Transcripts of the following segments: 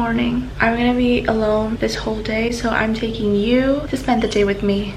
morning. I'm gonna be alone this whole day, so I'm taking you to spend the day with me.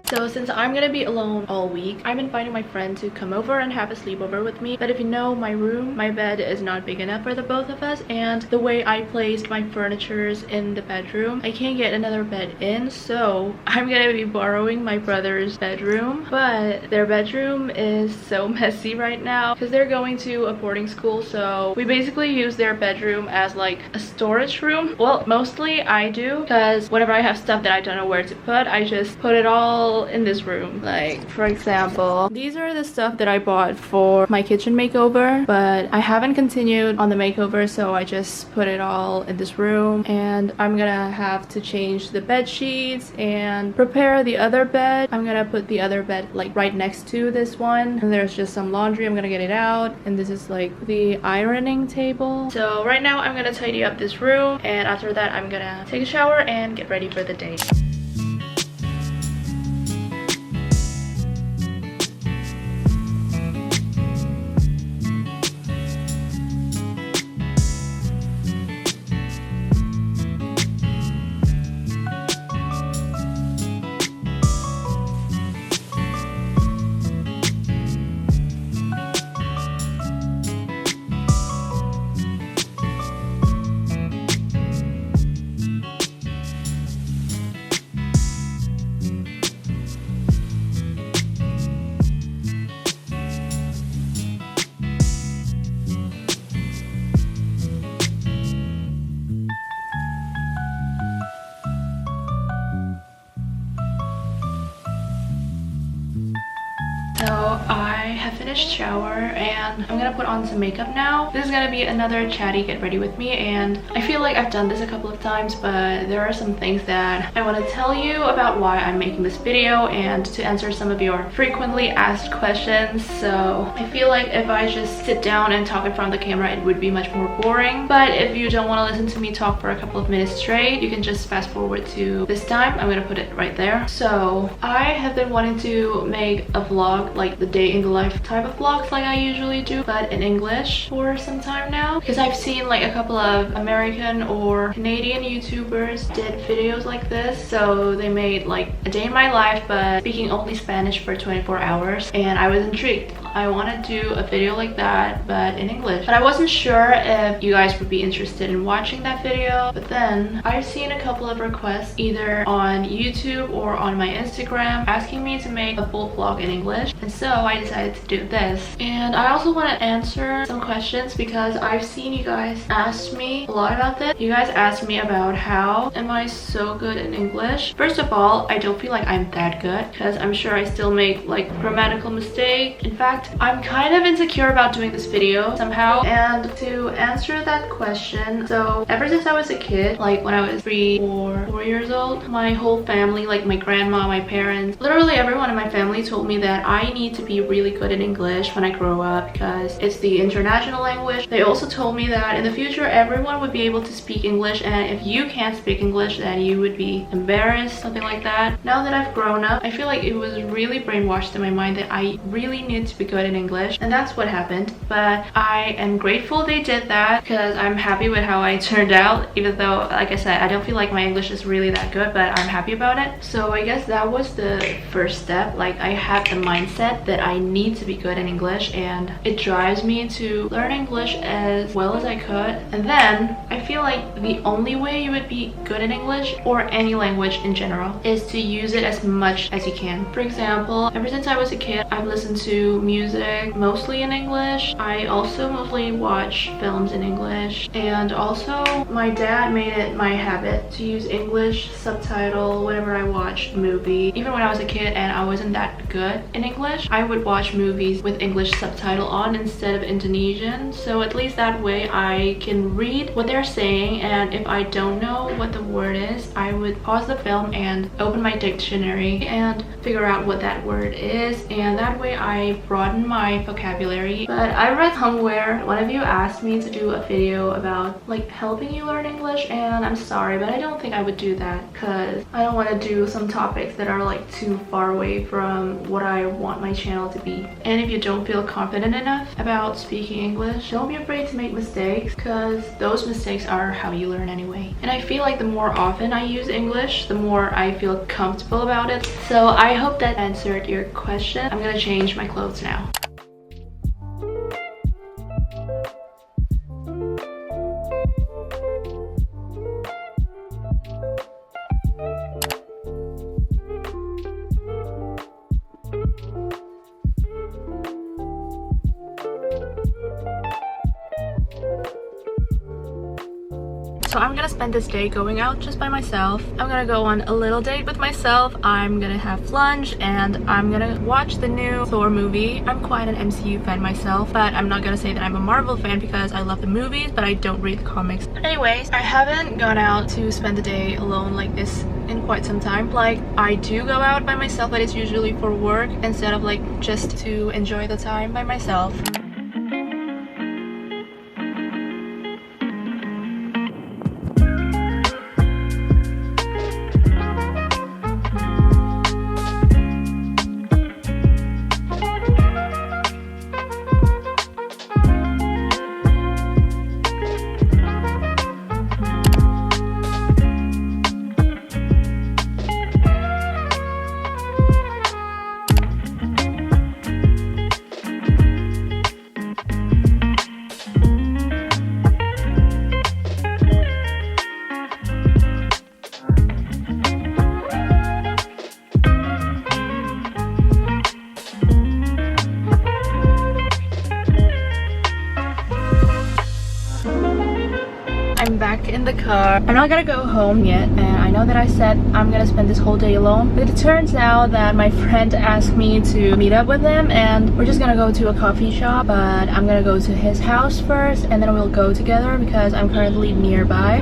So since I'm gonna be alone all week, I'm inviting my friend to come over and have a sleepover with me. But if you know my room, my bed is not big enough for the both of us, and the way I placed my furnitures in the bedroom, I can't get another bed in, so I'm gonna be borrowing my brother's bedroom. But their bedroom is so messy right now because they're going to a boarding school, so we basically use their bedroom as like a storage room. Well, mostly I do, because whenever I have stuff that I don't know where to put, I just put it all in this room. Like, for example, these are the stuff that I bought for my kitchen makeover, but I haven't continued on the makeover, so I just put it all in this room. And I'm gonna have to change the bed sheets and prepare the other bed. I'm gonna put the other bed like right next to this one, and there's just some laundry. I'm gonna get it out, and this is like the ironing table. So right now I'm gonna tidy up this room, and after that I'm gonna take a shower and get ready for the day. So I have finished shower and I'm gonna put on some makeup now. This is gonna be another chatty get ready with me, and I feel like I've done this a couple of times, but there are some things that I want to tell you about why I'm making this video and to answer some of your frequently asked questions. So I feel like if I just sit down and talk in front of the camera, it would be much more boring. But if you don't want to listen to me talk for a couple of minutes straight, you can just fast forward to this time. I'm gonna put it right there. So I have been wanting to make a vlog, like the day in the life type of vlogs like I usually do, but in English for some time now, because I've seen like a couple of American or Canadian YouTubers did videos like this. So they made like a day in my life but speaking only Spanish for 24 hours, and I was intrigued. I want to do a video like that, but in English. But I wasn't sure if you guys would be interested in watching that video. But then I've seen a couple of requests either on YouTube or on my Instagram asking me to make a full vlog in English. And so I decided to do this. And I also want to answer some questions because I've seen you guys ask me a lot about this. You guys asked me about how am I so good in English. First of all, I don't feel like I'm that good because I'm sure I still make like grammatical mistakes. In fact, I'm kind of insecure about doing this video somehow. And to answer that question, so ever since I was a kid, like when I was 3 or 4 years old, my whole family, like my grandma, my parents, literally everyone in my family told me that I need to be really good in English when I grow up because it's the international language. They also told me that in the future everyone would be able to speak English, and if you can't speak English then you would be embarrassed, something like that. Now that I've grown up, I feel like it was really brainwashed in my mind that I really need to be good in English, and that's what happened. But I am grateful they did that because I'm happy with how I turned out, even though, like I said, I don't feel like my English is really that good, but I'm happy about it. So I guess that was the first step. Like, I had the mindset that I need to be good in English, and it drives me to learn English as well as I could. And then I feel like the only way you would be good in English or any language in general is to use it as much as you can. For example, ever since I was a kid, I've listened to music mostly in English. I also mostly watch films in English, and also my dad made it my habit to use English subtitle whenever I watch a movie. Even when I was a kid and I wasn't that good in English, I would watch movies with English subtitle on instead of Indonesian, so at least that way I can read what they're saying, and if I don't know what the word is, I would pause the film and open my dictionary and figure out what that word is, and that way I broaden my vocabulary. But I read somewhere one of you asked me to do a video about like helping you learn English, and I'm sorry, but I don't think I would do that because I don't want to do some topics that are like too far away from what I want my channel to be. And if you don't feel confident enough about speaking English, don't be afraid to make mistakes because those mistakes are how you learn anyway. And I feel like the more often I use English, the more I feel comfortable about it. So I hope that answered your question. I'm gonna change my clothes now. So I'm gonna spend this day going out just by myself. I'm gonna go on a little date with myself. I'm gonna have lunch and I'm gonna watch the new Thor movie. I'm quite an MCU fan myself, but I'm not gonna say that I'm a Marvel fan because I love the movies, but I don't read the comics. But anyways, I haven't gone out to spend the day alone like this in quite some time. Like, I do go out by myself, but it's usually for work instead of like just to enjoy the time by myself. I'm back in the car. I'm not gonna go home yet, and I know that I said I'm gonna spend this whole day alone, but it turns out that my friend asked me to meet up with him, and we're just gonna go to a coffee shop, but I'm gonna go to his house first and then we'll go together because I'm currently nearby.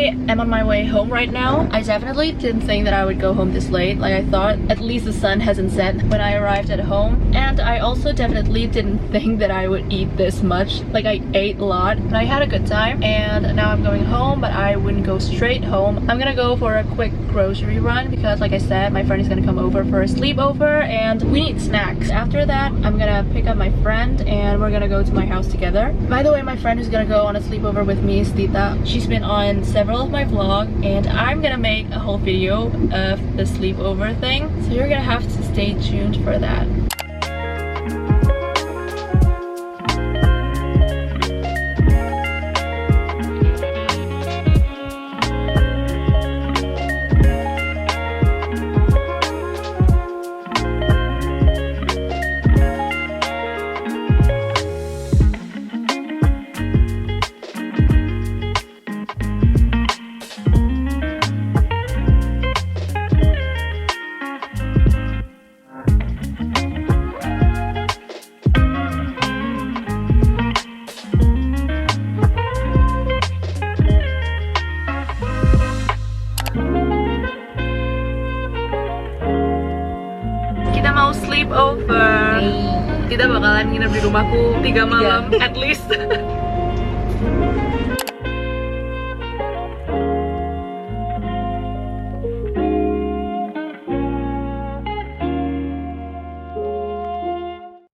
I am on my way home right now. I definitely didn't think that I would go home this late. Like I thought at least the sun hasn't set when I arrived at home. And I also definitely didn't think that I would eat this much. Like I ate a lot, but I had a good time. And now I'm going home, but I wouldn't go straight home. I'm gonna go for a quick grocery run because like I said, my friend is gonna come over for a sleepover and we need snacks. After that, I'm gonna pick up my friend and we're gonna go to my house together. By the way, my friend who's gonna go on a sleepover with me is Tita. She's been on several of my vlogs and I'm gonna make a whole video of the sleepover thing. So you're gonna have to stay tuned for that. Kita mau sleep over. Kita bakalan nginep di rumahku 3 malam at least.